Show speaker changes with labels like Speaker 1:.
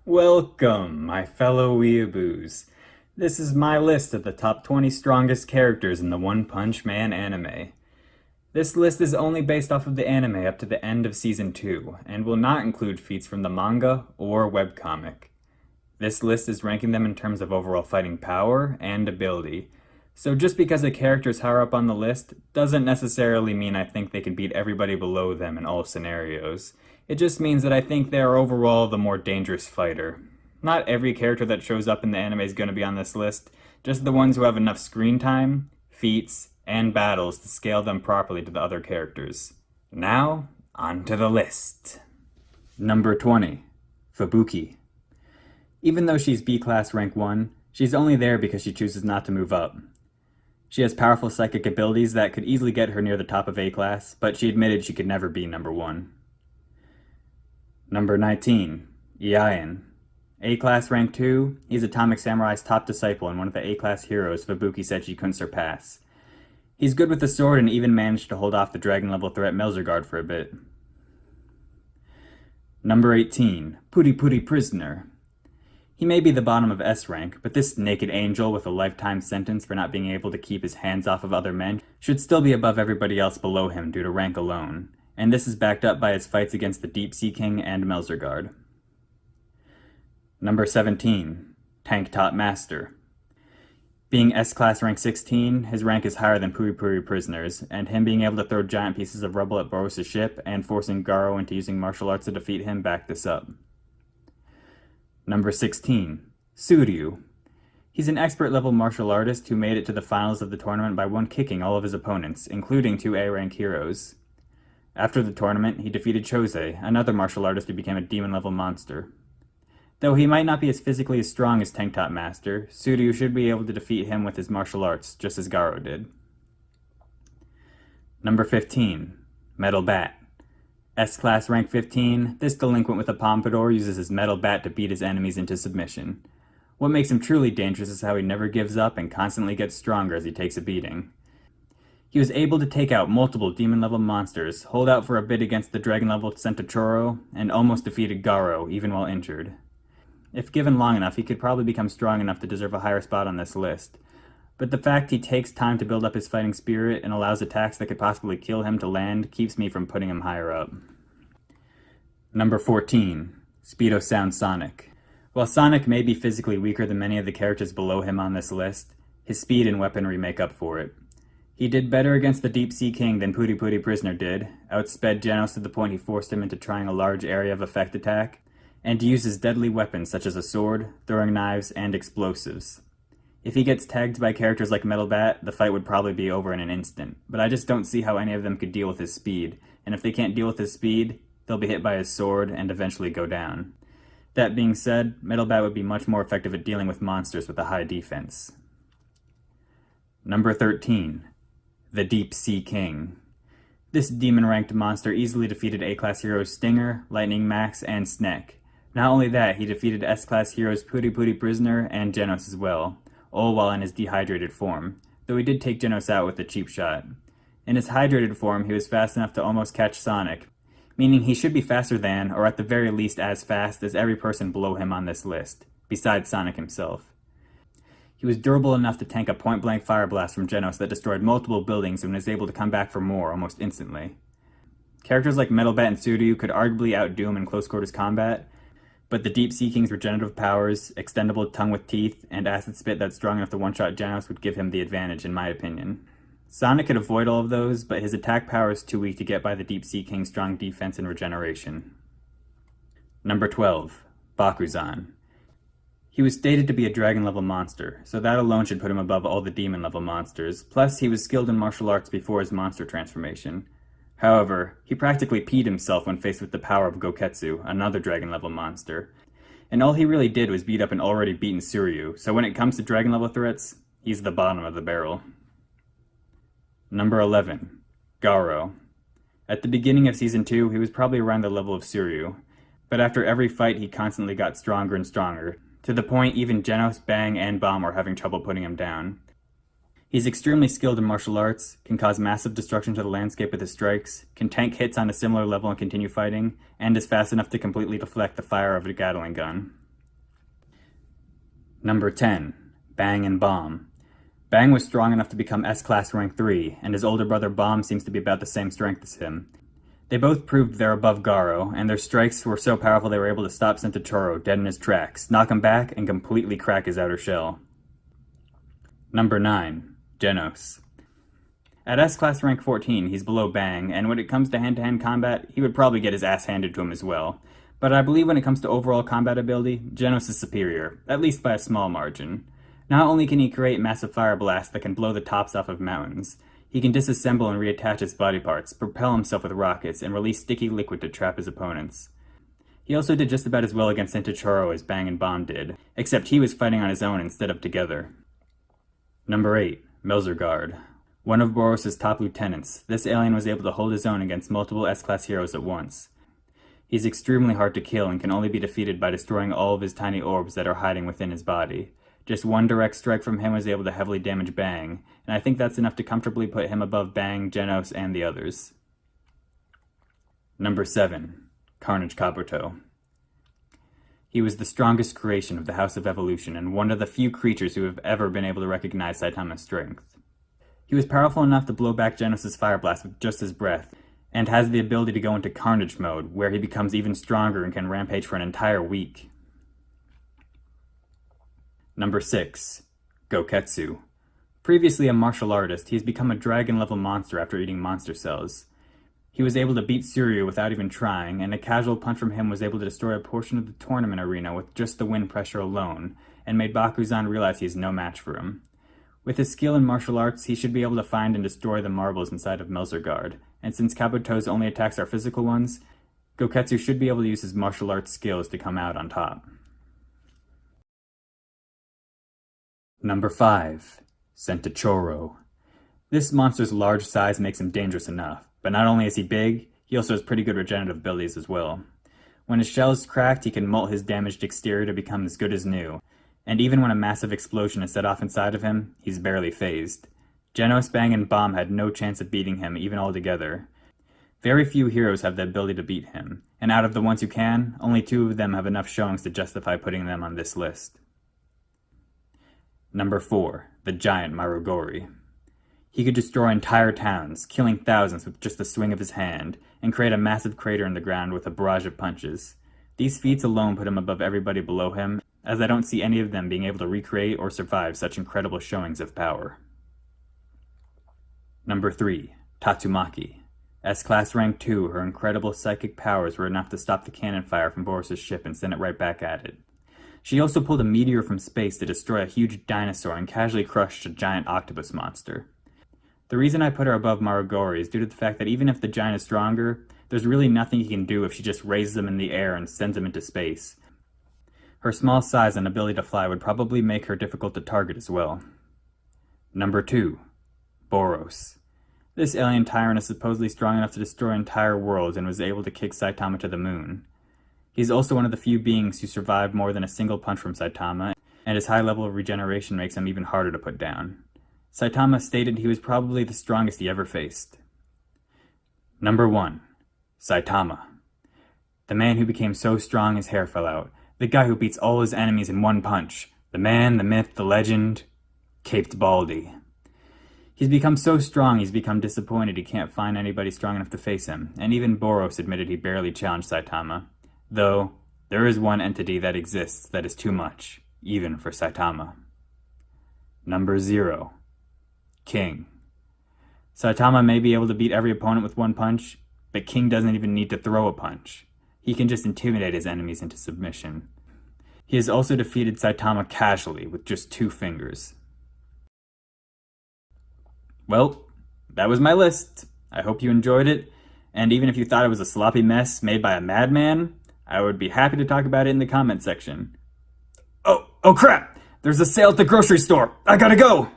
Speaker 1: Welcome, my fellow Weeaboos. This is my list of the top 20 strongest characters in the One Punch Man anime. This list is only based off of the anime up to the end of Season 2, and will not include feats from the manga or webcomic. This list is ranking them in terms of overall fighting power and ability, so just because a character is higher up on the list doesn't necessarily mean I think they can beat everybody below them in all scenarios. It just means that I think they are overall the more dangerous fighter. Not every character that shows up in the anime is going to be on this list, just the ones who have enough screen time, feats, and battles to scale them properly to the other characters. Now, on to the list. Number 20. Fubuki. Even though she's B-Class rank 1, she's only there because she chooses not to move up. She has powerful psychic abilities that could easily get her near the top of A-Class, but she admitted she could never be number 1. Number 19. Iain. A-Class rank 2, he's Atomic Samurai's top disciple and one of the A-Class heroes Fubuki said she couldn't surpass. He's good with the sword and even managed to hold off the dragon-level threat Mosergarde for a bit. Number 18. Pooty Prisoner. He may be the bottom of S rank, but this naked angel with a lifetime sentence for not being able to keep his hands off of other men should still be above everybody else below him due to rank alone, and this is backed up by his fights against the Deepsea King and Mosergarde. Number 17. Tank Top Master. Being S-Class rank 16, his rank is higher than Pooty Prisoner's, and him being able to throw giant pieces of rubble at Boros' ship and forcing Garo into using martial arts to defeat him back this up. Number 16. Sudhir. He's an expert-level martial artist who made it to the finals of the tournament by one-kicking all of his opponents, including 2 A-rank heroes. After the tournament, he defeated Chose, another martial artist who became a demon-level monster. Though he might not be as physically as strong as Tank Top Master, Sudhir should be able to defeat him with his martial arts, just as Garo did. Number 15. Metal Bat. S-Class rank 15, this delinquent with a pompadour uses his metal bat to beat his enemies into submission. What makes him truly dangerous is how he never gives up and constantly gets stronger as he takes a beating. He was able to take out multiple demon-level monsters, hold out for a bit against the dragon-level Centauro, and almost defeated Garo, even while injured. If given long enough, he could probably become strong enough to deserve a higher spot on this list. But the fact he takes time to build up his fighting spirit and allows attacks that could possibly kill him to land keeps me from putting him higher up. Number 14. Speedo Sound Sonic. While Sonic may be physically weaker than many of the characters below him on this list, his speed and weaponry make up for it. He did better against the Deepsea King than Pooty Prisoner did, outsped Jesos to the point he forced him into trying a large area of effect attack, and uses deadly weapons such as a sword, throwing knives, and explosives. If he gets tagged by characters like Metal Bat, the fight would probably be over in an instant, but I just don't see how any of them could deal with his speed, and if they can't deal with his speed, they'll be hit by his sword and eventually go down. That being said, Metal Bat would be much more effective at dealing with monsters with a high defense. Number 13. The Deepsea King. This demon-ranked monster easily defeated A-Class heroes Stinger, Lightning Max, and Snek. Not only that, he defeated S-Class heroes Pooty Prisoner and Jesos as well, all while in his dehydrated form, though he did take Jesos out with a cheap shot. In his hydrated form, he was fast enough to almost catch Sonic, meaning he should be faster than, or at the very least as fast as every person below him on this list, besides Sonic himself. He was durable enough to tank a point-blank fire blast from Jesos that destroyed multiple buildings and was able to come back for more almost instantly. Characters like Metal Bat and Sudhir could arguably outdo him in close-quarters combat, but the Deepsea King's regenerative powers, extendable tongue with teeth, and acid spit that's strong enough to one-shot Jesos would give him the advantage in my opinion. Sonic could avoid all of those, but his attack power is too weak to get by the Deepsea King's strong defense and regeneration. Number 12. Bach Reason. He was stated to be a dragon-level monster, so that alone should put him above all the demon-level monsters, plus he was skilled in martial arts before his monster transformation. However, he practically peed himself when faced with the power of Goketsu, another dragon-level monster, and all he really did was beat up an already beaten Suryu, so when it comes to dragon-level threats, he's the bottom of the barrel. Number 11. Garo. At the beginning of Season 2, he was probably around the level of Suryu, but after every fight he constantly got stronger and stronger, to the point even Jesos, Bang, and Bomb were having trouble putting him down. He's extremely skilled in martial arts, can cause massive destruction to the landscape with his strikes, can tank hits on a similar level and continue fighting, and is fast enough to completely deflect the fire of a Gatling gun. Number 10. Bang and Bomb. Bang was strong enough to become S-Class rank 3, and his older brother Bomb seems to be about the same strength as him. They both proved they're above Garo, and their strikes were so powerful they were able to stop Sentichoro dead in his tracks, knock him back, and completely crack his outer shell. Number 9. Jesos. At S-Class rank 14, he's below Bang, and when it comes to hand-to-hand combat, he would probably get his ass handed to him as well. But I believe when it comes to overall combat ability, Jesos is superior, at least by a small margin. Not only can he create massive fire blasts that can blow the tops off of mountains, he can disassemble and reattach his body parts, propel himself with rockets, and release sticky liquid to trap his opponents. He also did just about as well against Sentichoro as Bang and Bomb did, except he was fighting on his own instead of together. Number 8. Mosergarde. One of Boros' top lieutenants, this alien was able to hold his own against multiple S-Class heroes at once. He's extremely hard to kill and can only be defeated by destroying all of his tiny orbs that are hiding within his body. Just one direct strike from him was able to heavily damage Bang, and I think that's enough to comfortably put him above Bang, Jesos, and the others. Number 7. Carnage Kabuto. He was the strongest creation of the House of Evolution and one of the few creatures who have ever been able to recognize Saitama's strength. He was powerful enough to blow back Genos' fire blast with just his breath, and has the ability to go into Carnage mode, where he becomes even stronger and can rampage for an entire week. Number 6. Goketsu. Previously a martial artist, he has become a dragon-level monster after eating monster cells. He was able to beat Suryu without even trying, and a casual punch from him was able to destroy a portion of the tournament arena with just the wind pressure alone, and made Bakuzan realize he is no match for him. With his skill in martial arts, he should be able to find and destroy the marbles inside of Mosergarde, and since Kabuto's only attacks are physical ones, Goketsu should be able to use his martial arts skills to come out on top. Number 5. Sentichoro. This monster's large size makes him dangerous enough, but not only is he big, he also has pretty good regenerative abilities as well. When his shell is cracked, he can molt his damaged exterior to become as good as new, and even when a massive explosion is set off inside of him, he's barely phased. Jenos, Bang, and Bomb had no chance of beating him even altogether. Very few heroes have the ability to beat him, and out of the ones who can, only 2 of them have enough showings to justify putting them on this list. Number 4. The giant Maru Gori. He could destroy entire towns, killing thousands with just the swing of his hand, and create a massive crater in the ground with a barrage of punches. These feats alone put him above everybody below him, as I don't see any of them being able to recreate or survive such incredible showings of power. Number 3. Tata Maki. S-Class rank 2, her incredible psychic powers were enough to stop the cannon fire from Boros' ship and send it right back at it. She also pulled a meteor from space to destroy a huge dinosaur and casually crushed a giant octopus monster. The reason I put her above Maru Gori is due to the fact that even if the giant is stronger, there's really nothing he can do if she just raises him in the air and sends him into space. Her small size and ability to fly would probably make her difficult to target as well. Number 2. Boros. This alien tyrant is supposedly strong enough to destroy entire worlds and was able to kick Saitama to the moon. He's also one of the few beings who survived more than a single punch from Saitama, and his high level of regeneration makes him even harder to put down. Saitama stated he was probably the strongest he ever faced. Number 1. Saitama. The man who became so strong his hair fell out. The guy who beats all his enemies in one punch. The man, the myth, the legend. Caped Baldy. He's become so strong he's become disappointed he can't find anybody strong enough to face him, and even Boros admitted he barely challenged Saitama. Though, there is one entity that exists that is too much, even for Saitama. Number 0. King. Saitama may be able to beat every opponent with one punch, but King doesn't even need to throw a punch. He can just intimidate his enemies into submission. He has also defeated Saitama casually with just 2 fingers. Well, that was my list. I hope you enjoyed it, and even if you thought it was a sloppy mess made by a madman, I would be happy to talk about it in the comment section. Oh crap! There's a sale at the grocery store! I gotta go!